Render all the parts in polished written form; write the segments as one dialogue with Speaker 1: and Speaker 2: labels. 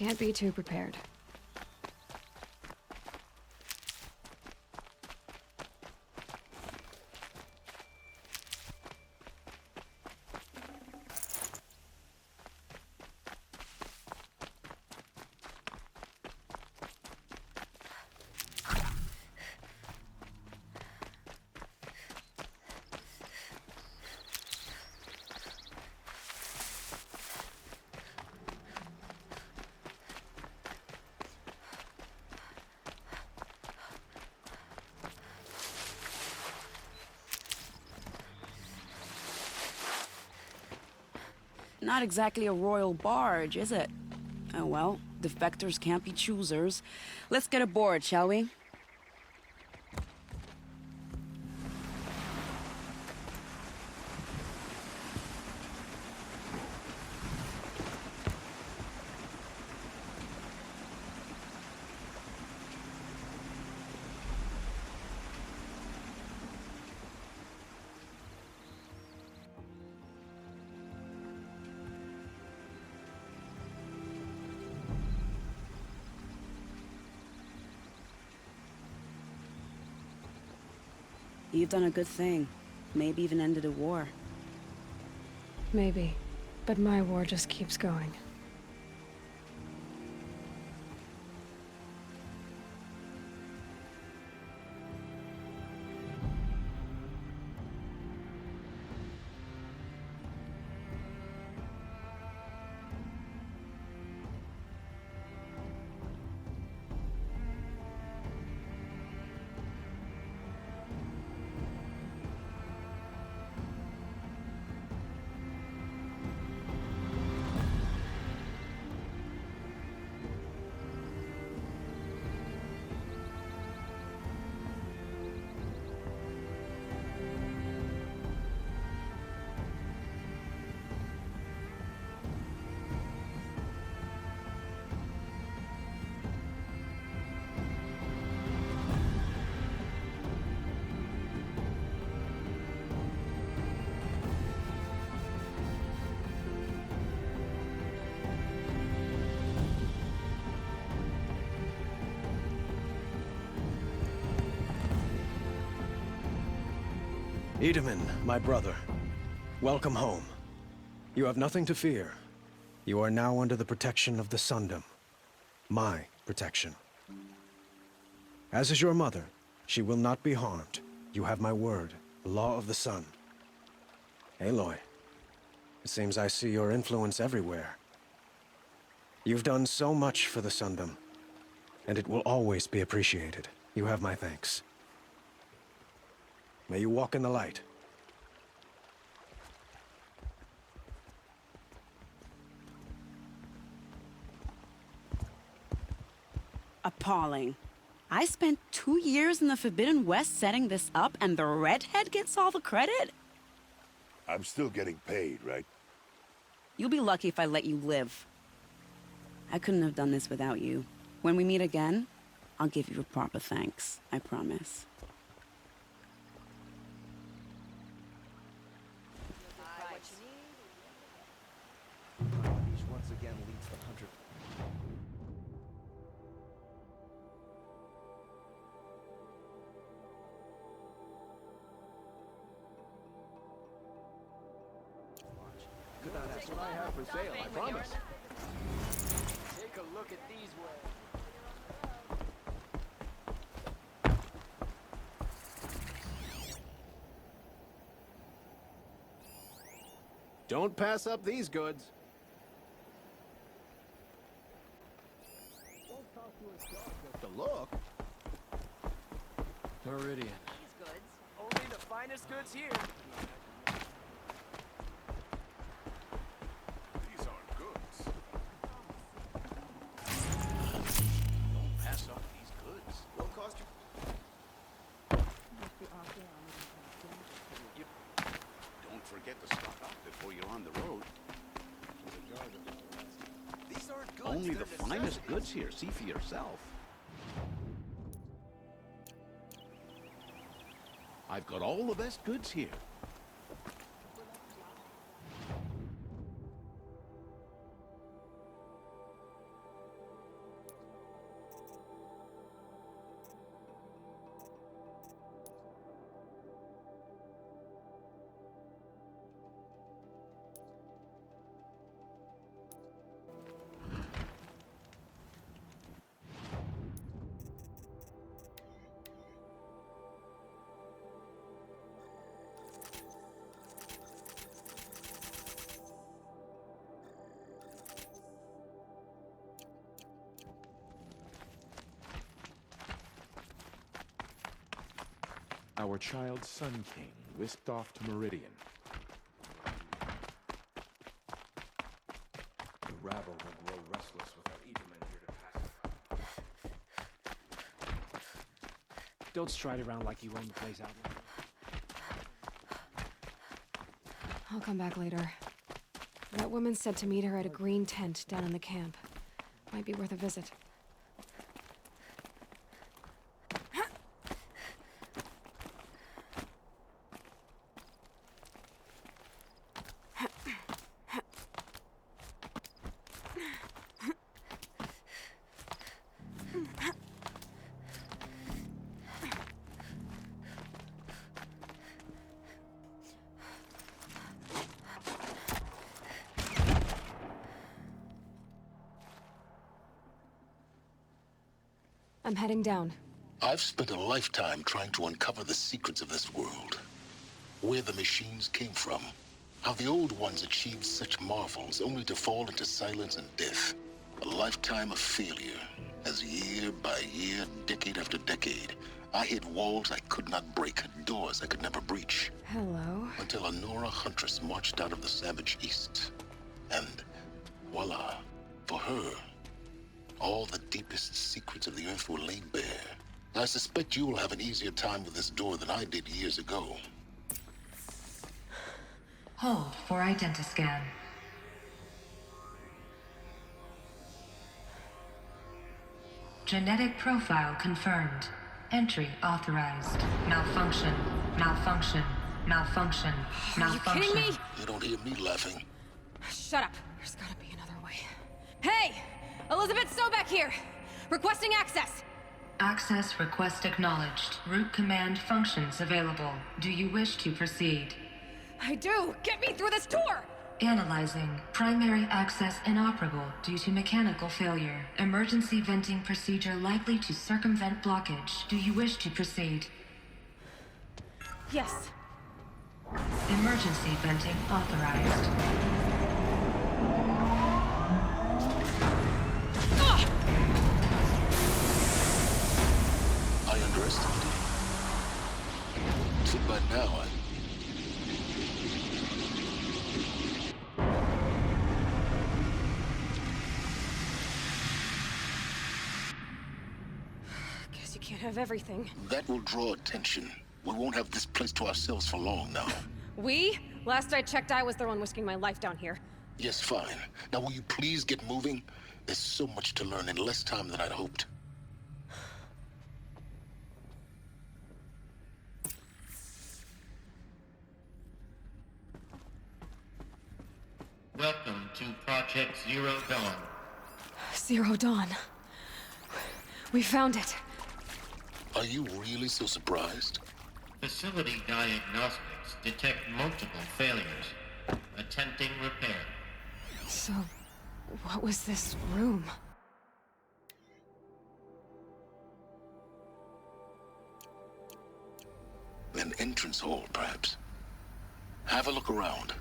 Speaker 1: Can't be too prepared.
Speaker 2: Not exactly a royal barge, is it? Oh well, defectors can't be choosers. Let's get aboard, shall we? You've done a good thing. Maybe even ended a war.
Speaker 1: Maybe. But my war just keeps going.
Speaker 3: Edaman, my brother, welcome home. You have nothing to fear. You are now under the protection of the Sundom. My protection. As is your mother, she will not be harmed. You have my word, the law of the sun. Aloy, it seems I see your influence everywhere. You've done so much for the Sundom, and it will always be appreciated. You have my thanks. May you walk in the light.
Speaker 2: Appalling. I spent 2 years in the Forbidden West setting this up, and the redhead gets all the credit?
Speaker 4: I'm still getting paid, right?
Speaker 2: You'll be lucky if I let you live. I couldn't have done this without you. When we meet again, I'll give you a proper thanks. I promise.
Speaker 5: Once again leads the hunter.
Speaker 6: That's what I have for sale, I promise. Take a look at these wares. Don't pass up these goods. The look. Meridian.
Speaker 7: These goods.
Speaker 6: Only the finest goods here.
Speaker 4: These aren't goods.
Speaker 6: Don't pass up these goods.
Speaker 5: Won't cost you.
Speaker 4: Don't forget to stock up before you're on the road.
Speaker 5: These aren't goods.
Speaker 8: Only
Speaker 5: they're
Speaker 8: the finest goods here. See for yourself. I've got all the best goods here.
Speaker 7: Our child Sun King whisked off to Meridian.
Speaker 6: The rabble will grow restless without Edelman here to pacify.
Speaker 5: Don't stride around like you own the place outright.
Speaker 1: I'll come back later. That woman said to meet her at a green tent down in the camp. Might be worth a visit. I'm heading down.
Speaker 9: I've spent a lifetime trying to uncover the secrets of this world. Where the machines came from. How the old ones achieved such marvels only to fall into silence and death. A lifetime of failure. As year by year, decade after decade, I hit walls I could not break, doors I could never breach.
Speaker 1: Hello?
Speaker 9: Until a Nora huntress marched out of the savage east. And voila, for her, all the deepest secrets of the Earth were laid bare. I suspect you will have an easier time with this door than I did years ago.
Speaker 10: Hold for identiscan. Genetic profile confirmed. Entry authorized. Malfunction. Malfunction. Malfunction. Malfunction.
Speaker 1: Are you kidding me?
Speaker 9: You don't hear me laughing.
Speaker 1: Shut up. There's gotta be another way. Hey! Elizabeth Sobeck here! Requesting access!
Speaker 10: Access request acknowledged. Root command functions available. Do you wish to proceed?
Speaker 1: I do! Get me through this door!
Speaker 10: Analyzing. Primary access inoperable due to mechanical failure. Emergency venting procedure likely to circumvent blockage. Do you wish to proceed?
Speaker 1: Yes.
Speaker 10: Emergency venting authorized.
Speaker 9: I underestimated you. So by now,
Speaker 1: Guess you can't have everything.
Speaker 9: that will draw attention. We won't have this place to ourselves for long now.
Speaker 1: We? Last I checked, I was the one risking my life down here.
Speaker 9: Yes, fine. Now will you please get moving? There's so much to learn in less time than I'd hoped.
Speaker 11: Welcome to Project Zero Dawn.
Speaker 1: Zero Dawn. We found it.
Speaker 9: Are you really so surprised?
Speaker 11: Facility diagnostics detect multiple failures. Attempting repair.
Speaker 1: So, what was this room?
Speaker 9: An entrance hall, perhaps. Have a look around.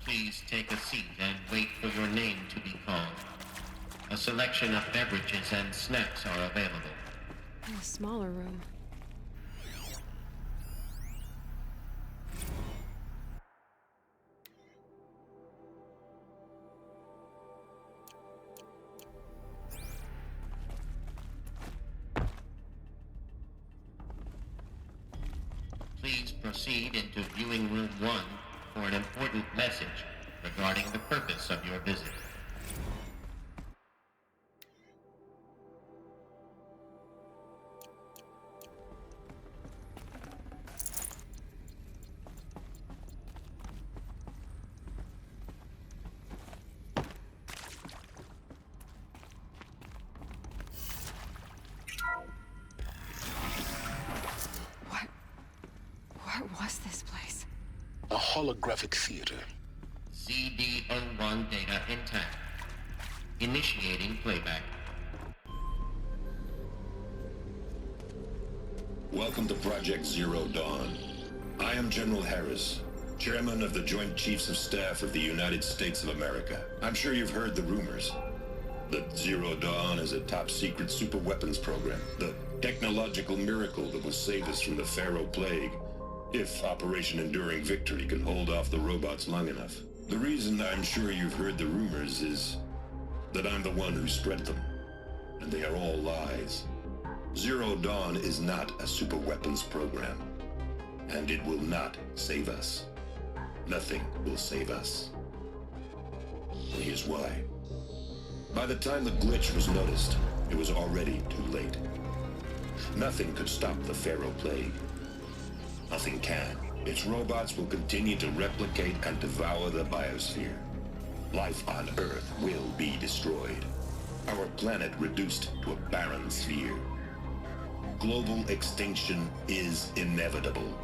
Speaker 11: Please take a seat and wait for your name to be called. A selection of beverages and snacks are available.
Speaker 1: A smaller room.
Speaker 11: Please proceed into viewing room 1 for an important message regarding the purpose of your visit.
Speaker 9: holographic theater.
Speaker 11: CD01 data intact. Initiating playback.
Speaker 12: Welcome to Project Zero Dawn. I am General Harris, Chairman of the Joint Chiefs of Staff of the United States of America. I'm sure you've heard the rumors that Zero Dawn is a top-secret super-weapons program, the technological miracle that will save us from the Pharaoh Plague, if Operation Enduring Victory can hold off the robots long enough. The reason I'm sure you've heard the rumors is that I'm the one who spread them, and they are all lies. Zero Dawn is not a super-weapons program, and it will not save us. Nothing will save us. And here's why. By the time the glitch was noticed, it was already too late. Nothing could stop the Pharaoh Plague. Nothing can. Its robots will continue to replicate and devour the biosphere. Life on Earth will be destroyed. Our planet reduced to a barren sphere. Global extinction is inevitable.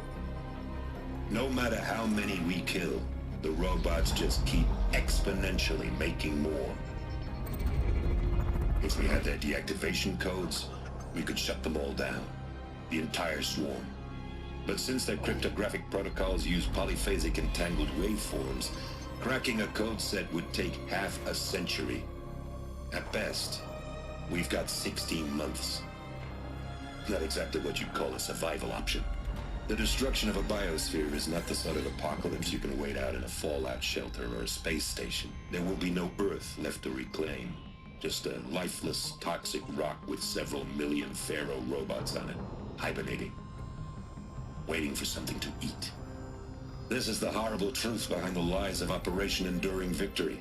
Speaker 12: No matter how many we kill, the robots just keep exponentially making more. If we had their deactivation codes, we could shut them all down. The entire swarm. But since their cryptographic protocols use polyphasic entangled waveforms, cracking a code set would take half a century. At best, we've got 16 months. Not exactly what you'd call a survival option. The destruction of a biosphere is not the sort of apocalypse you can wait out in a fallout shelter or a space station. There will be no Earth left to reclaim. Just a lifeless, toxic rock with several million Pharaoh robots on it, hibernating, waiting for something to eat. This is the horrible truth behind the lies of Operation Enduring Victory.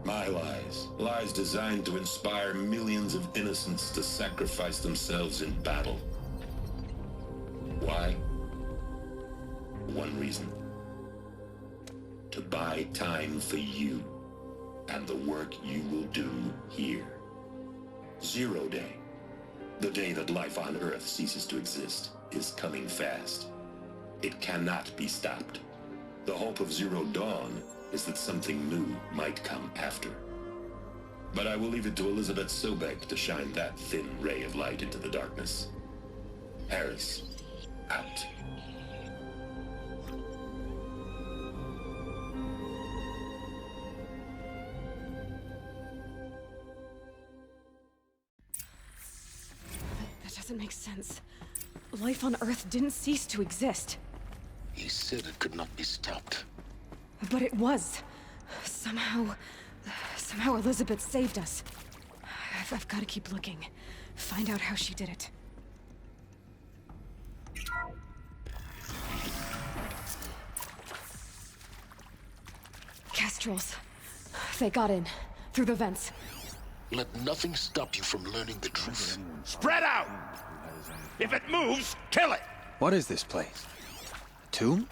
Speaker 12: My lies. Lies designed to inspire millions of innocents to sacrifice themselves in battle. Why? One reason. To buy time for you and the work you will do here. Zero Day, the day that life on Earth ceases to exist, is coming fast. It cannot be stopped. The hope of Zero Dawn is that something new might come after. But I will leave it to Elizabeth Sobek to shine that thin ray of light into the darkness. Harris, out.
Speaker 1: That doesn't make sense. Life on Earth didn't cease to exist.
Speaker 9: He said it could not be stopped.
Speaker 1: But it was. Somehow Elizabeth saved us. I've got to keep looking. Find out how she did it. Kestrels. They got in. Through the vents.
Speaker 9: Let nothing stop you from learning the truth.
Speaker 8: Spread out! If it moves, kill it!
Speaker 3: What is this place? A tomb?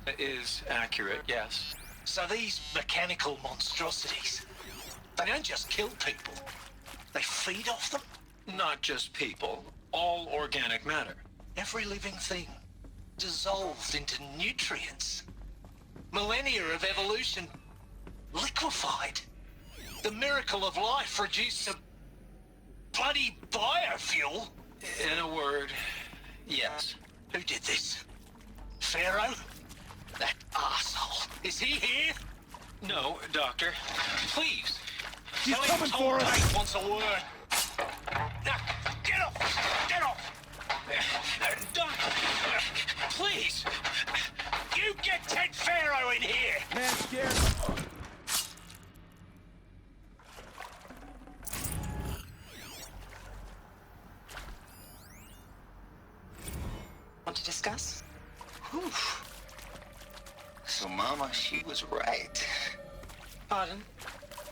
Speaker 6: It is accurate, yes.
Speaker 13: So these mechanical monstrosities, they don't just kill people, they feed off them?
Speaker 6: Not just people, all organic matter.
Speaker 13: Every living thing, dissolved into nutrients. Millennia of evolution, liquefied. The miracle of life reduced to bloody biofuel.
Speaker 6: In a word, yes.
Speaker 13: Who did this? Pharaoh? That arsehole. Is he here?
Speaker 6: No, Doctor.
Speaker 13: Please.
Speaker 8: He's
Speaker 13: tell him
Speaker 8: coming
Speaker 13: Tom
Speaker 8: for us.
Speaker 13: Knight wants a word. Now, get off! Get off! Doctor, please. You get Ted Pharaoh in here.
Speaker 8: Man scared.
Speaker 14: Want to discuss? Whew. So Mama, she was right.
Speaker 13: Pardon?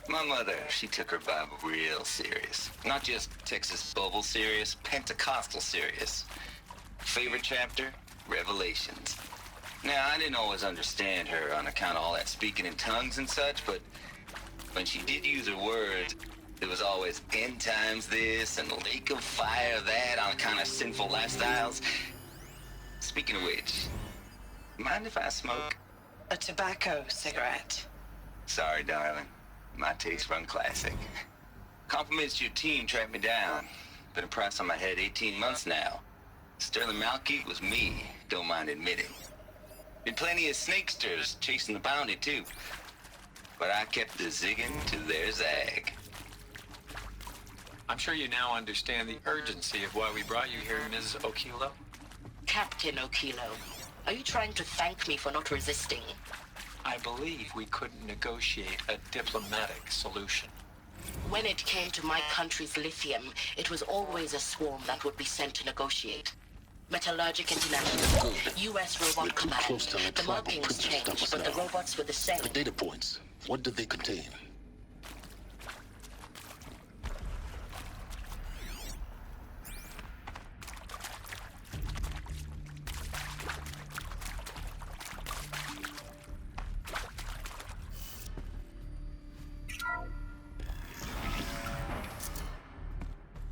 Speaker 14: My mother, she took her Bible real serious. Not just Texas Bible serious, Pentecostal serious. Favorite chapter? Revelations. Now, I didn't always understand her on account of all that speaking in tongues and such, but when she did use her words, There was always end times this and lake of fire that on kind of sinful lifestyles. Speaking of which, mind if I smoke?
Speaker 15: A tobacco cigarette.
Speaker 14: Sorry, darling. My taste run classic. Compliments to your team tracked me down. Been a price on my head 18 months now. Sterling Malkeet was me, don't mind admitting. Been plenty of snakesters chasing the bounty, too. But I kept the zigging to their zag.
Speaker 16: I'm sure you now understand the urgency of why we brought you here, Ms. Okilo.
Speaker 15: Captain Okilo, are you trying to thank me for not resisting?
Speaker 16: I believe we couldn't negotiate a diplomatic solution.
Speaker 15: When it came to my country's lithium, it was always a swarm that would be sent to negotiate. Metallurgic International, U.S. Robot Command. The markings changed, but the robots were the same.
Speaker 9: The data points, what did they contain?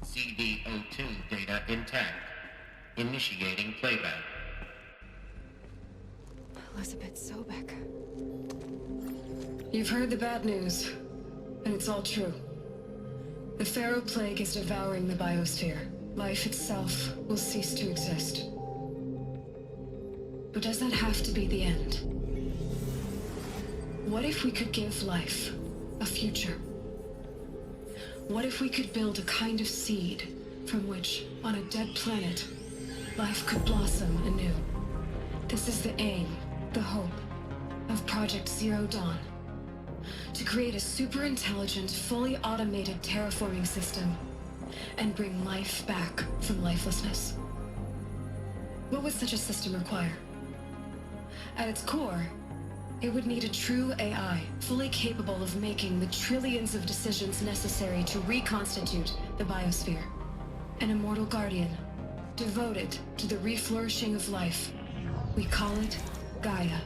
Speaker 11: CD02 data intact. Initiating playback.
Speaker 1: Elizabeth Sobek.
Speaker 17: You've heard the bad news, and it's all true. The Pharaoh Plague is devouring the biosphere. Life itself will cease to exist. But does that have to be the end? What if we could give life a future? What if we could build a kind of seed from which, on a dead planet, life could blossom anew? This is the aim, the hope, of Project Zero Dawn. To create a super-intelligent, fully automated terraforming system and bring life back from lifelessness. What would such a system require? At its core, it would need a true AI, fully capable of making the trillions of decisions necessary to reconstitute the biosphere. An immortal guardian, devoted to the reflourishing of life. We call it Gaia.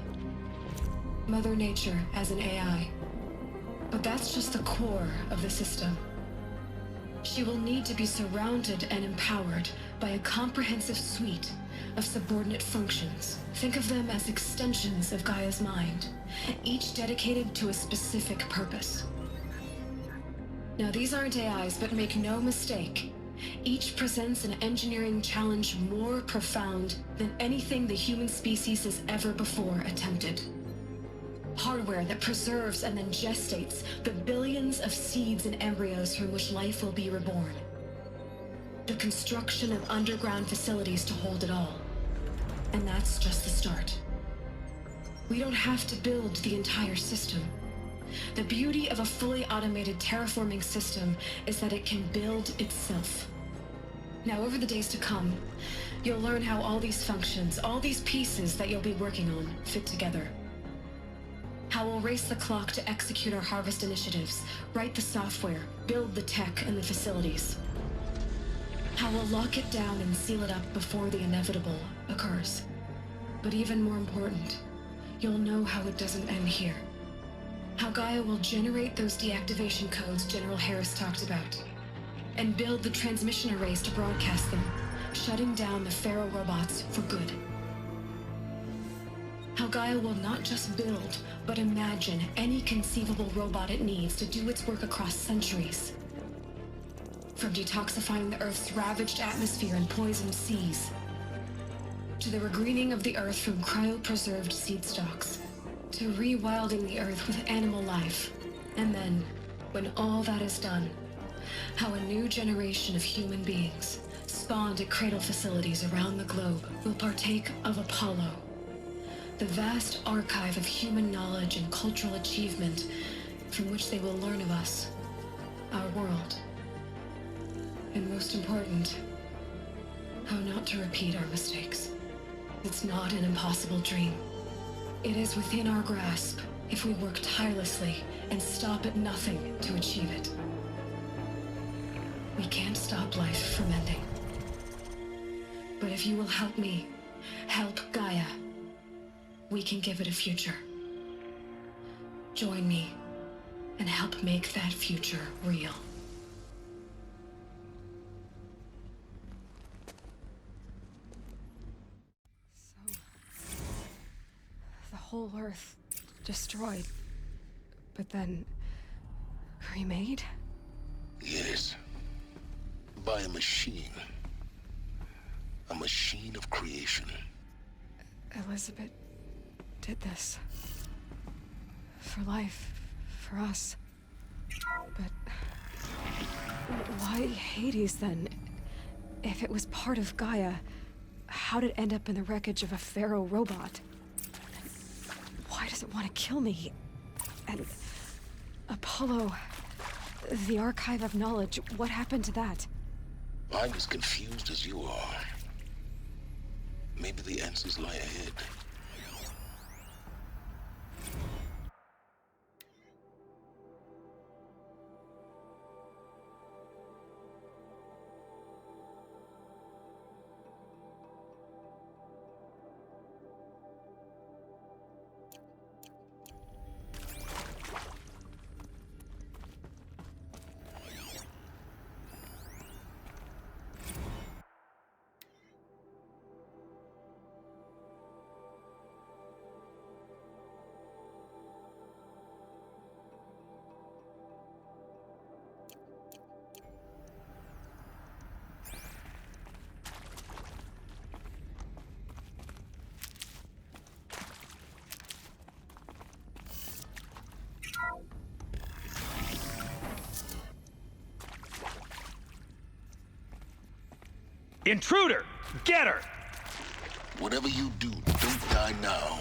Speaker 17: Mother Nature as an AI. But that's just the core of the system. She will need to be surrounded and empowered by a comprehensive suite of subordinate functions. Think of them as extensions of Gaia's mind, each dedicated to a specific purpose. Now, these aren't AIs, but make no mistake, each presents an engineering challenge more profound than anything the human species has ever before attempted. Hardware that preserves and then gestates the billions of seeds and embryos from which life will be reborn. The construction of underground facilities to hold it all. And that's just the start. We don't have to build the entire system. The beauty of a fully automated terraforming system is that it can build itself. Now, over the days to come, you'll learn how all these functions, all these pieces that you'll be working on, fit together. How we'll race the clock to execute our harvest initiatives, write the software, build the tech and the facilities. How we'll lock it down and seal it up before the inevitable occurs. But even more important, you'll know how it doesn't end here. How Gaia will generate those deactivation codes General Harris talked about, and build the transmission arrays to broadcast them, shutting down the Pharaoh robots for good. How Gaia will not just build, but imagine any conceivable robot it needs to do its work across centuries. From detoxifying the Earth's ravaged atmosphere and poisoned seas, to the regreening of the Earth from cryopreserved seed stalks, to rewilding the Earth with animal life. And then, when all that is done, how a new generation of human beings, spawned at cradle facilities around the globe, will partake of Apollo, the vast archive of human knowledge and cultural achievement from which they will learn of us, our world. And most important, how not to repeat our mistakes. It's not an impossible dream. It is within our grasp if we work tirelessly and stop at nothing to achieve it. We can't stop life from ending. But if you will help me, help Gaia, we can give it a future. Join me and help make that future real.
Speaker 1: whole Earth destroyed, but then remade?
Speaker 9: Yes. By a machine. A machine of creation.
Speaker 1: Elizabeth did this. For life. For us. But why Hades then? If it was part of Gaia, how did it end up in the wreckage of a pharaoh robot? Why does it want to kill me? And Apollo, the Archive of Knowledge, what happened to that?
Speaker 9: I'm as confused as you are. Maybe the answers lie ahead.
Speaker 8: Intruder! Get her!
Speaker 9: Whatever you do, don't die now.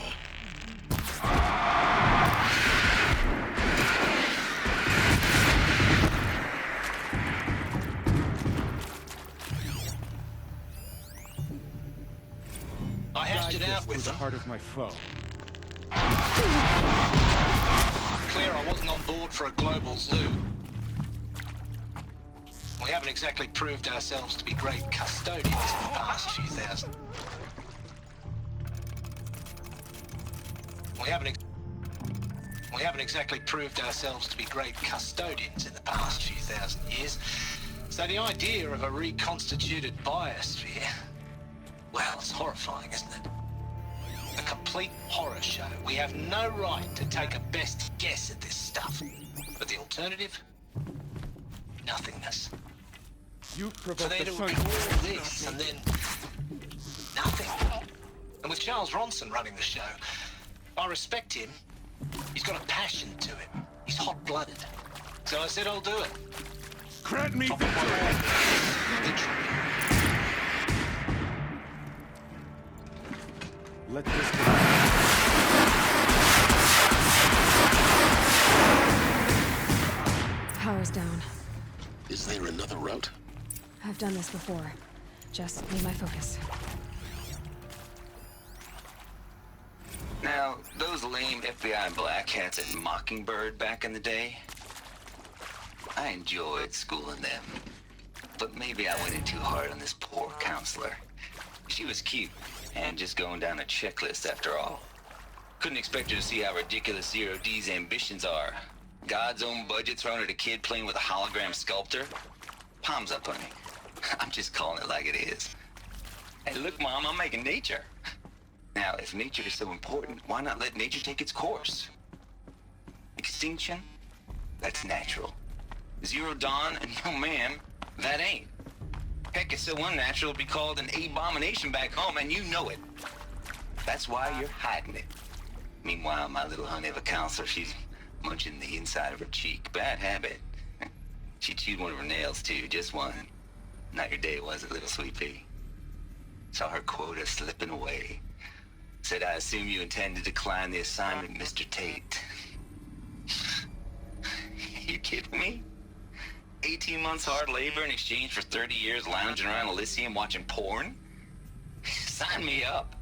Speaker 16: I hashed it out with
Speaker 7: the
Speaker 16: them.
Speaker 7: heart of my foe.
Speaker 16: Clear I wasn't on board for a global zoo. We haven't exactly proved ourselves to be great custodians in the past few thousand. We haven't exactly proved ourselves to be great custodians in the past few thousand years. So the idea of a reconstituted biosphere, well, it's horrifying, isn't it? A complete horror show. We have no right to take a best guess at this stuff. But the alternative? Nothingness.
Speaker 7: You
Speaker 16: For
Speaker 7: provoked
Speaker 16: there
Speaker 7: the
Speaker 16: to
Speaker 7: sun.
Speaker 16: be all this and then nothing. And with Charles Ronson running the show, I respect him. He's got a passion to him. He's hot-blooded. So I said I'll do it.
Speaker 7: Grant me
Speaker 16: Top of my order. Literally.
Speaker 7: Let this go.
Speaker 1: Power's down.
Speaker 9: Is there another route?
Speaker 1: I've done this before. Just need my focus.
Speaker 14: Now, those lame FBI black hats at Mockingbird back in the day, I enjoyed schooling them. But maybe I went in too hard on this poor counselor. She was cute, and just going down a checklist after all. Couldn't expect her to see how ridiculous Zero D's ambitions are. God's own budget thrown at a kid playing with a hologram sculptor? Palms up, honey. I'm just calling it like it is. Hey, look, Mom, I'm making nature. Now, if nature is so important, why not let nature take its course? Extinction? That's natural. Zero Dawn, and no ma'am, that ain't. Heck, it's so unnatural to be called an abomination back home, and you know it. That's why you're hiding it. Meanwhile, my little honey of a counselor, she's munching the inside of her cheek. Bad habit. She chewed one of her nails, too, just one. Not your day, was it, little sweet pea? Saw her quota slipping away. Said, I assume you intend to decline the assignment, Mr. Tate. You kidding me? 18 months hard labor in exchange for 30 years lounging around Elysium watching porn? Sign me up.